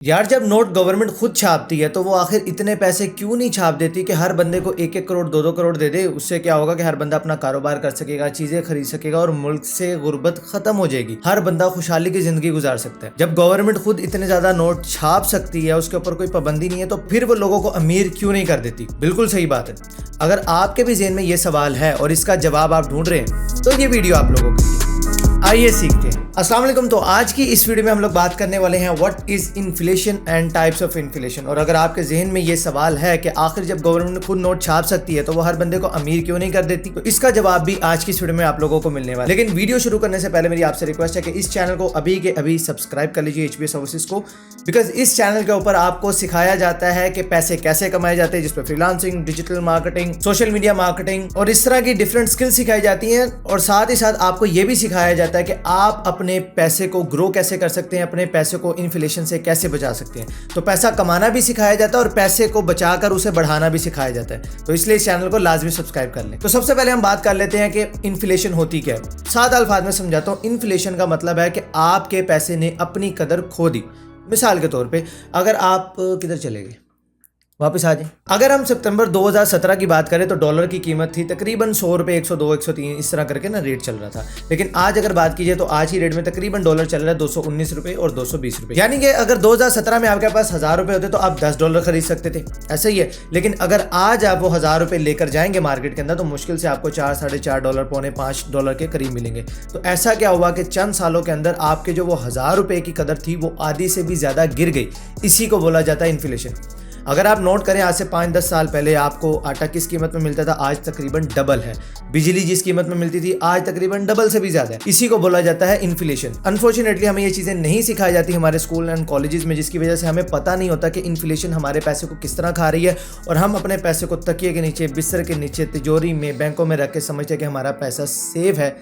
यार जब note government खुद छापती है तो वो आखिर इतने पैसे क्यों नहीं छाप देती कि हर बंदे को 1-1 करोड़ 2-2 करोड़ दे दे। उससे क्या होगा कि हर बंदा अपना कारोबार कर सकेगा, चीजें खरीद सकेगा और मुल्क से गुर्बत खत्म हो जाएगी। हर बंदा खुशहाली की जिंदगी गुजार सकता है। जब गवर्नमेंट खुद इतने ज्यादा नोट छाप सकती है, उसके ऊपर कोई पाबंदी नहीं है, तो फिर वो लोगों को अमीर क्यों नहीं कर देती। बिल्कुल सही बात है। अगर आपके भी ज़हन में ये सवाल है और इसका जवाब आप ढूंढ रहे हैं तो ये वीडियो आप लोगों के लिए। आइए सीखते हैं। अस्सलाम वालेकुम। तो आज की इस वीडियो में हम लोग बात करने वाले हैं what is inflation and types of inflation. और अगर आपके जहन में ये सवाल है कि आखिर जब गवर्नमेंट खुद नोट छाप सकती है तो वो हर बंदे को अमीर क्यों नहीं कर देती, तो इसका जवाब भी आज की इस वीडियो में आप लोगों को मिलने वाला है। लेकिन वीडियो शुरू करने से पहले मेरी आपसे रिक्वेस्ट है कि इस चैनल को अभी के अभी सब्सक्राइब कर लीजिए, HBS ओवरसीज को, बिकॉज इस चैनल के ऊपर आपको सिखाया जाता है कि पैसे कैसे कमाए जाते हैं, जिसपे freelancing, digital marketing, social media marketing और इस तरह की डिफरेंट स्किल्स सिखाई जाती हैं। और साथ ही साथ आपको ये भी सिखाया जाता है कि आप अपने पैसे को ग्रो कैसे कर सकते हैं, अपने पैसे को इन्फ्लेशन से कैसे बचा सकते हैं। तो पैसा कमाना भी सिखाया जाता है और पैसे को बचाकर उसे बढ़ाना भी सिखाया जाता है। तो इसलिए इस चैनल को लाजमी सब्सक्राइब कर लें। तो सबसे पहले हम बात कर लेते हैं कि इन्फ्लेशन होती क्या है। सादा अल्फाज में समझाता हूँ। इन्फ्लेशन का मतलब है कि आपके पैसे ने अपनी कदर खो दी। मिसाल के तौर पे अगर आप किधर चले गए, वापस आ जाए। अगर हम सितंबर 2017 की बात करें तो डॉलर की कीमत थी तकरीबन 100 रुपये, 102, 103 इस तरह करके ना रेट चल रहा था। लेकिन आज अगर बात कीजिए तो आज ही रेट में तकरीबन डॉलर चल रहा है 219 रुपये और 220 रुपये। यानी कि अगर 2017 में आपके पास 1000 रुपये होते तो आप 10 डॉलर खरीद सकते थे। ऐसा ही है। लेकिन अगर आज आप वो 1000 रुपये लेकर जाएंगे मार्केट के अंदर तो मुश्किल से आपको 4, साढ़े 4 डॉलर, पौने 5 डॉलर के करीब मिलेंगे। तो ऐसा क्या हुआ कि चंद सालों के अंदर आपके जो वो 1000 रुपये की कदर थी वो आधी से भी ज्यादा गिर गई। इसी को बोला जाता है इन्फ्लेशन। अगर आप नोट करें, आज से 5-10 साल पहले आपको आटा किस कीमत में मिलता था, आज तकरीबन डबल है। बिजली जिस कीमत में मिलती थी आज तकरीबन डबल से भी ज्यादा है। इसी को बोला जाता है इन्फ्लेशन। अनफॉर्चुनेटली हमें ये चीजें नहीं सिखाई जाती हमारे स्कूल एंड कॉलेजेस में, जिसकी वजह से हमें पता नहीं होता कि इन्फ्लेशन हमारे पैसे को किस तरह खा रही है। और हम अपने पैसे को तकिए के नीचे, बिस्तर के नीचे, तिजोरी में, बैंकों में रख के समझते हैं कि हमारा पैसा सेव है,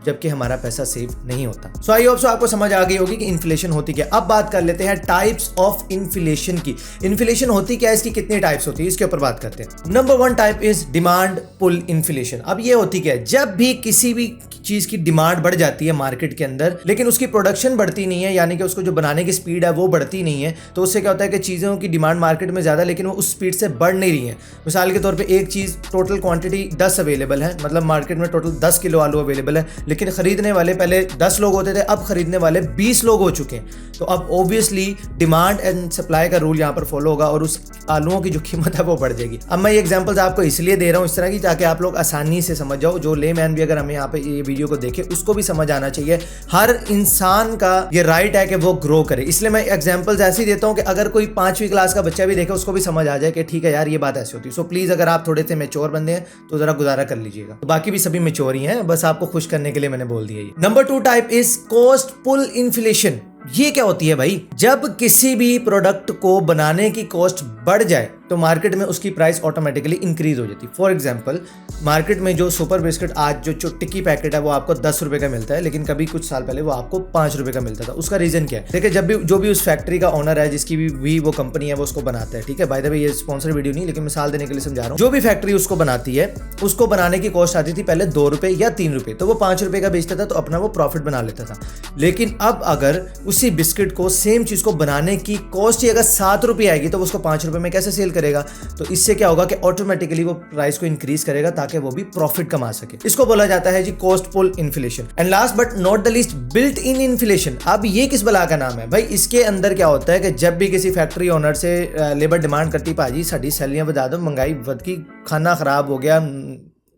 जबकि हमारा पैसा सेव नहीं होता। सो आई होप सो आपको समझ आ गई होगी कि इन्फ्लेशन होती क्या। अब बात कर लेते हैं टाइप्स ऑफ इन्फ्लेशन की। इन्फ्लेशन होती क्या है, इसकी कितनी टाइप्स होती है, इसके ऊपर बात करते हैं। Number 1 type is demand pull inflation. अब ये होती क्या है, जब भी किसी भी चीज की डिमांड बढ़ जाती है मार्केट के अंदर, लेकिन उसकी प्रोडक्शन बढ़ती नहीं है, यानी कि उसको जो बनाने की स्पीड है वो बढ़ती नहीं है, तो उससे क्या होता है कि चीजों की डिमांड मार्केट में ज्यादा लेकिन वो उस स्पीड से बढ़ नहीं रही है। मिसाल के तौर पे एक चीज टोटल क्वांटिटी 10 अवेलेबल है, मतलब मार्केट में टोटल 10 किलो आलू अवेलेबल है, लेकिन खरीदने वाले पहले 10 लोग होते थे, अब खरीदने वाले 20 लोग हो चुके हैं। तो अब ऑब्वियसली डिमांड एंड सप्लाई का रूल यहाँ पर फॉलो होगा और उस आलूओं की जो कीमत है वो बढ़ जाएगी। अब मैं ये एग्जांपल्स आपको इसलिए दे रहा हूँ इस तरह की, ताकि आप लोग आसानी से समझ जाओ। जो लेमैन भी अगर हमें यहाँ पे ये वीडियो को देखे उसको भी समझ आना चाहिए। हर इंसान का ये राइट है कि वो ग्रो करे। इसलिए मैं एग्जांपल्स ऐसे देता हूँ कि अगर कोई 5वीं क्लास का बच्चा भी देखे उसको भी समझ आ जाए कि ठीक है यार ये बात ऐसी होती है। सो प्लीज अगर आप थोड़े से मैच्योर बंदे हैं तो जरा गुजारा कर लीजिएगा। तो बाकी भी सभी मैच्योर ही हैं, बस आपको खुश करने के लिए मैंने बोल दिया। Number 2 type is cost pull inflation. ये क्या होती है भाई, जब किसी भी प्रोडक्ट को बनाने की कॉस्ट बढ़ जाए तो मार्केट में उसकी प्राइस ऑटोमेटिकली इंक्रीज हो जाती है। फॉर एग्जांपल मार्केट में जो सुपर बिस्किट आज जो टिक्की पैकेट है वो आपको 10 रुपए का मिलता है, लेकिन कभी कुछ साल पहले वो आपको 5 रुपए का मिलता था। उसका रीजन क्या है? देखिए, जब भी जो भी उस फैक्ट्री का ओनर है, जिसकी भी वो कंपनी है, वो उसको बनाता है, ठीक है, बाय द वे ये स्पॉन्सर वीडियो नहीं, लेकिन मिसाल देने के लिए समझा रहा हूँ। जो भी फैक्ट्री उसको बनाती है, उसको बनाने की कॉस्ट आती थी पहले 2 रुपए या 3 रुपए, तो वो 5 रुपए का बेचता था तो अपना वो प्रॉफिट बना लेता था। लेकिन अब अगर उसी बिस्किट को, सेम चीज को बनाने की कॉस्ट ही अगर 7 रुपए आएगी तो उसको 5 रुपए में कैसे सेल करेगा? तो इससे क्या होगा कि ऑटोमेटिकली वो प्राइस को इंक्रीज करेगा ताकि वो भी प्रॉफिट कमा सके। इसको बोला जाता है जी cost pull inflation. And last but not the least, built in inflation. अब ये किस बला का नाम है भाई? इसके अंदर क्या होता है कि जब भी किसी फैक्ट्री ओनर से लेबर डिमांड करती, भाजी साड़ी सैलरियां बढ़ा दो, महंगाई बढ़ गई, खाना खराब हो गया,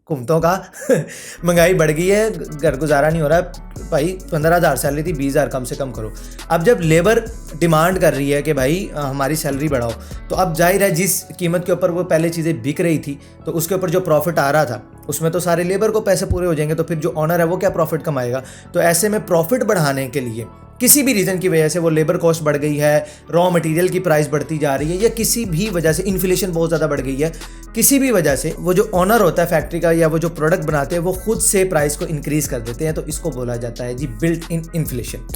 हुकूमतों का महंगाई बढ़ गई है, घर गुजारा नहीं हो रहा भाई, 15,000 सैलरी थी, 20,000 कम से कम करो। अब जब लेबर डिमांड कर रही है कि भाई हमारी सैलरी बढ़ाओ, तो अब जाहिर है जिस कीमत के ऊपर वो पहले चीज़ें बिक रही थी तो उसके ऊपर जो प्रॉफिट आ रहा था उसमें तो सारे लेबर को पैसे पूरे हो जाएंगे, तो फिर जो ऑनर है वो क्या प्रॉफिट कमाएगा? तो ऐसे में प्रॉफिट बढ़ाने के लिए किसी भी रीजन की वजह से वो लेबर कॉस्ट बढ़ गई है, रॉ मटेरियल की प्राइस बढ़ती जा रही है, या किसी भी वजह से इन्फ्लेशन बहुत ज़्यादा बढ़ गई है, किसी भी वजह से वो जो ऑनर होता है फैक्ट्री का या वो जो प्रोडक्ट बनाते हैं वो खुद से प्राइस को इंक्रीज कर देते हैं, तो इसको बोला जाता है जी बिल्ट इन इन्फ्लेशन।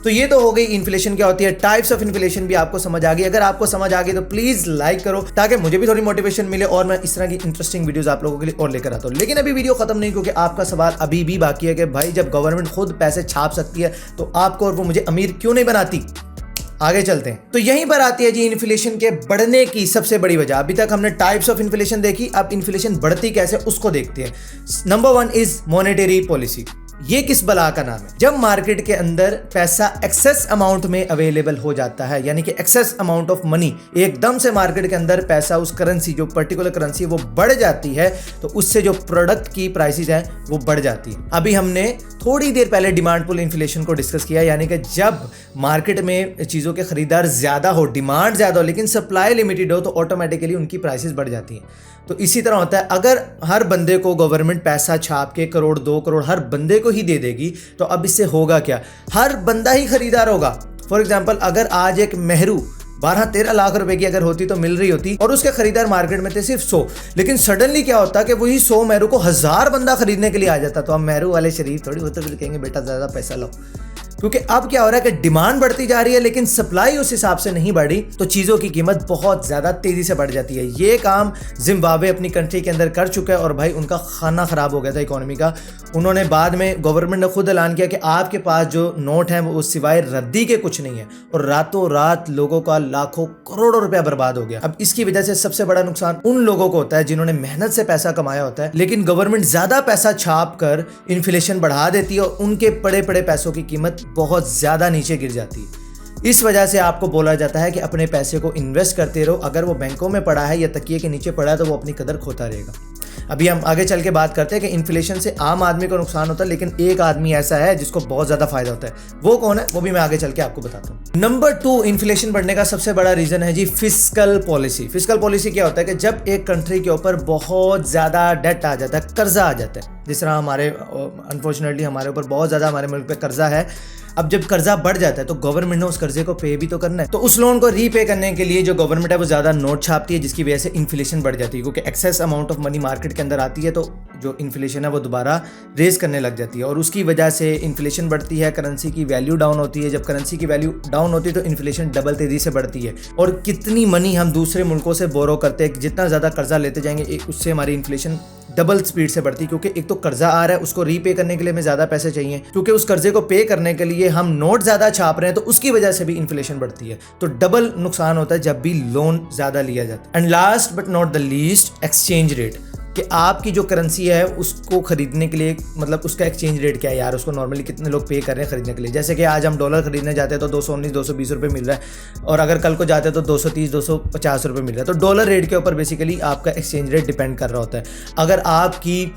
तो ये तो हो गई इन्फ्लेशन क्या होती है। टाइप्स ऑफ इन्फ्लेशन भी आपको समझ आ गई। अगर आपको समझ आ गई तो प्लीज लाइक करो ताकि मुझे भी थोड़ी मोटिवेशन मिले और मैं इस तरह की इंटरेस्टिंग वीडियोस आप लोगों के लिए और लेकर आता हूँ। लेकिन अभी वीडियो खत्म नहीं, क्योंकि आपका सवाल अभी भी बाकी है कि भाई जब गवर्नमेंट खुद पैसे छाप सकती है तो आपको और वो मुझे अमीर क्यों नहीं बनाती। आगे चलते हैं। तो यहीं पर आती है जी इन्फ्लेशन के बढ़ने की सबसे बड़ी वजह। अभी तक हमने टाइप्स ऑफ इन्फ्लेशन देखी, अब इन्फ्लेशन बढ़ती कैसे उसको देखते हैं। Number 1 is monetary policy. ये किस बला का नाम है? जब मार्केट के अंदर पैसा एक्सेस अमाउंट में अवेलेबल हो जाता है, यानी कि एक्सेस अमाउंट ऑफ मनी, एकदम से मार्केट के अंदर पैसा, उस करेंसी, जो पर्टिकुलर करेंसी वो बढ़ जाती है, तो उससे जो प्रोडक्ट की प्राइसेस है वो बढ़ जाती है। अभी हमने थोड़ी देर पहले डिमांड पुल इन्फ्लेशन को डिस्कस किया, यानी कि जब मार्केट में चीज़ों के खरीदार ज़्यादा हो, डिमांड ज़्यादा हो, लेकिन सप्लाई लिमिटेड हो, तो ऑटोमेटिकली उनकी प्राइसेस बढ़ जाती हैं। तो इसी तरह होता है, अगर हर बंदे को गवर्नमेंट पैसा छाप के करोड़ 2 करोड़ हर बंदे को ही दे देगी, तो अब इससे होगा क्या? हर बंदा ही खरीदार होगा। फॉर एग्जांपल, अगर आज एक मेहरू 12-13 लाख रुपए की अगर होती तो मिल रही होती और उसके खरीदार मार्केट में थे सिर्फ 100, लेकिन सडनली क्या होता कि वही 100 मेहरू को 1000 बंदा खरीदने के लिए आ जाता, तो अब मेहरू वाले शरीफ थोड़ी होते, फिर कहेंगे बेटा ज़्यादा पैसा लो। क्योंकि अब क्या हो रहा है कि डिमांड बढ़ती जा रही है लेकिन सप्लाई उस हिसाब से नहीं बढ़ी, तो चीज़ों की कीमत बहुत ज़्यादा तेज़ी से बढ़ जाती है। ये काम जिम्बाब्वे अपनी कंट्री के अंदर कर चुका है और भाई उनका खाना ख़राब हो गया था इकोनॉमी का। उन्होंने बाद में, गवर्नमेंट ने खुद ऐलान किया कि आपके पास जो नोट हैं वो सिवाय रद्दी के कुछ नहीं है, और रातों रात लोगों का लाखों करोड़ों रुपया बर्बाद हो गया। अब इसकी वजह से सबसे बड़ा नुकसान उन लोगों को होता है जिन्होंने मेहनत से पैसा कमाया होता है, लेकिन गवर्नमेंट ज़्यादा पैसा छाप कर इन्फ्लेशन बढ़ा देती है और उनके पड़े पड़े पैसों की कीमत बहुत ज़्यादा नीचे गिर जाती है। इस वजह से आपको बोला जाता है कि अपने पैसे को इन्वेस्ट करते रहो। अगर वो बैंकों में पड़ा है या तकिए के नीचे पड़ा है तो वो अपनी कदर खोता रहेगा। अभी हम आगे चल के बात करते हैं कि इन्फ्लेशन से आम आदमी को नुकसान होता है, लेकिन एक आदमी ऐसा है जिसको बहुत ज़्यादा फायदा होता है। वो कौन है वो भी मैं आगे चल के आपको बताता हूँ। नंबर 2 इन्फ्लेशन बढ़ने का सबसे बड़ा रीज़न है जी फिस्कल पॉलिसी। फिस्कल पॉलिसी क्या होता है कि जब एक कंट्री के ऊपर बहुत ज़्यादा डेट आ जाता है, कर्जा आ जाता है, जिस तरह हमारे अनफॉर्चुनेटली हमारे ऊपर बहुत ज़्यादा हमारे मुल्क पे कर्जा है। अब जब कर्जा बढ़ जाता है तो गवर्नमेंट ने उस कर्जे को पे भी तो करना है, तो उस लोन को रीपे करने के लिए जो गवर्नमेंट है वो ज़्यादा नोट छापती है, जिसकी वजह से इन्फ्लेशन बढ़ जाती है। क्योंकि excess amount of money market के अंदर आती है तो जो इन्फ्लेशन है वो दोबारा रेज करने लग जाती है, और उसकी वजह से इन्फ्लेशन बढ़ती है, करेंसी की वैल्यू डाउन होती है। जब करेंसी की वैल्यू डाउन होती है तो इन्फ्लेशन डबल तेज़ी से बढ़ती है। और कितनी मनी हम दूसरे मुल्कों से बोरो करते हैं, जितना ज़्यादा कर्जा लेते जाएंगे उससे हमारी इन्फ्लेशन डबल स्पीड से बढ़ती है। क्योंकि एक तो कर्जा आ रहा है, उसको रीपे करने के लिए हमें ज़्यादा पैसे चाहिए, क्योंकि उस कर्जे को पे करने के लिए हम नोट ज़्यादा छाप रहे हैं, तो उसकी वजह से भी इन्फ्लेशन बढ़ती है। तो डबल नुकसान होता है जब भी लोन ज़्यादा लिया जाता है। And last but not the least, exchange rate, कि आपकी जो करेंसी है उसको खरीदने के लिए, मतलब उसका एक्सचेंज रेट क्या है यार, उसको नॉर्मली कितने लोग पे कर रहे हैं खरीदने के लिए। जैसे कि आज हम डॉलर खरीदने जाते हैं तो 219 220 रुपये मिल रहा है, और अगर कल को जाते हैं तो 230 250 रुपये मिल रहा है। तो डॉलर रेट के ऊपर बेसिकली आपका एक्सचेंज रेट डिपेंड कर रहा होता है। अगर आपकी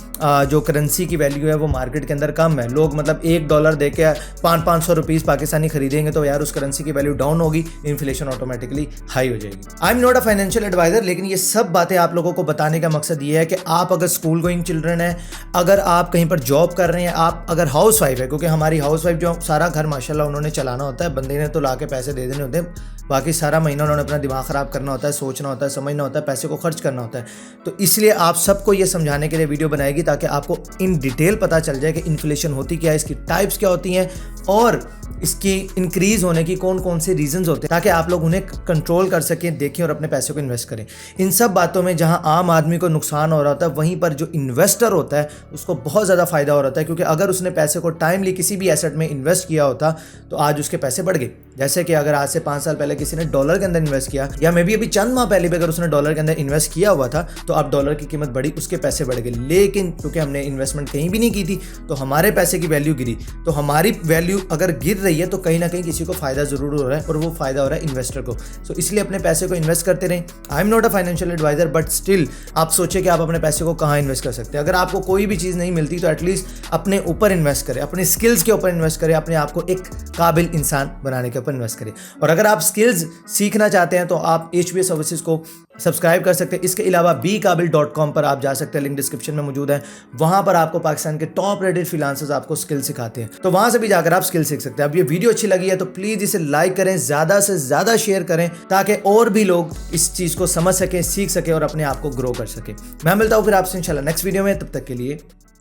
जो करेंसी की वैल्यू है वो मार्केट के अंदर कम है, लोग मतलब $1 दे के 500 रुपीज़ पाकिस्तानी खरीदेंगे, तो यार उस करेंसी की वैल्यू डाउन होगी, इन्फ्लेशन ऑटोमेटिकली हाई हो जाएगी। I am not a financial advisor, लेकिन ये सब बातें आप लोगों को बताने का मकसद ये है कि आप अगर स्कूल गोइंग चिल्ड्रन है, अगर आप कहीं पर जॉब कर रहे हैं, आप अगर हाउस वाइफ है, क्योंकि हमारी हाउस वाइफ जो सारा घर माशाल्लाह उन्होंने चलाना होता है, बंदे ने तो ला के पैसे दे देने होते हैं, बाकी सारा महीना उन्होंने अपना दिमाग ख़राब करना होता है, सोचना होता है, समझना होता है, पैसे को खर्च करना होता है। तो इसलिए आप सबको ये समझाने के लिए वीडियो बनाएगी ताकि आपको इन डिटेल पता चल जाए कि इन्फ्लेशन होती क्या है, इसकी टाइप्स क्या होती हैं और इसकी इंक्रीज़ होने की कौन कौन से रीजंस होते हैं, ताकि आप लोग उन्हें कंट्रोल कर सकें, देखें और अपने पैसे को इन्वेस्ट करें। इन सब बातों में जहां आम आदमी को नुकसान हो रहा होता है, वहीं पर जो इन्वेस्टर होता है उसको बहुत ज़्यादा फ़ायदा हो रहा है, क्योंकि अगर उसने पैसे को टाइमली किसी भी एसेट में इन्वेस्ट किया होता तो आज उसके पैसे बढ़ गए। जैसे कि अगर आज से 5 साल पहले किसी ने डॉलर के अंदर इन्वेस्ट किया, या मे बी अभी चंद माह पहले भी अगर उसने डॉलर के अंदर इन्वेस्ट किया हुआ था, तो अब डॉलर की कीमत बढ़ी, उसके पैसे बढ़ गए। लेकिन क्योंकि हमने इन्वेस्टमेंट कहीं भी नहीं की थी तो हमारे पैसे की वैल्यू गिरी। तो हमारी वैल्यू अगर गिर रही है तो कहीं ना कहीं किसी को फायदा जरूर हो रहा है, और वो फायदा हो रहा है इन्वेस्टर को। सो इसलिए अपने पैसे को इन्वेस्ट करते रहें। I am not a financial advisor, but still आप सोचें कि आप अपने पैसे को कहाँ इन्वेस्ट कर सकते हैं। अगर आपको कोई भी चीज़ नहीं मिलती तो एटलीस्ट अपने ऊपर इन्वेस्ट करें, अपने स्किल्स के ऊपर इन्वेस्ट करें, अपने आप को एक काबिल इंसान बनाने के ऊपर इन्वेस्ट करें। और अगर आप स्किल्स सीखना चाहते हैं तो आप HBA सर्विसेज को सब्सक्राइब कर सकते हैं। इसके अलावा bekabil.com पर आप जा सकते हैं, लिंक डिस्क्रिप्शन में मौजूद है। वहां पर आपको पाकिस्तान के टॉप रेटेड फ्रीलांसर्स आपको स्किल सिखाते हैं, तो वहां से भी जाकर आप स्किल सीख सकते हैं। अब ये वीडियो अच्छी लगी है तो प्लीज़ इसे लाइक करें, ज़्यादा से ज़्यादा शेयर करें, ताकि और भी लोग इस चीज़ को समझ सकें, सीख सकें और अपने आप को ग्रो कर सकें। मैं मिलता हूँ फिर आपसे इंशाल्लाह नेक्स्ट वीडियो में। तब तक के लिए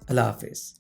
अल्लाह हाफिज़।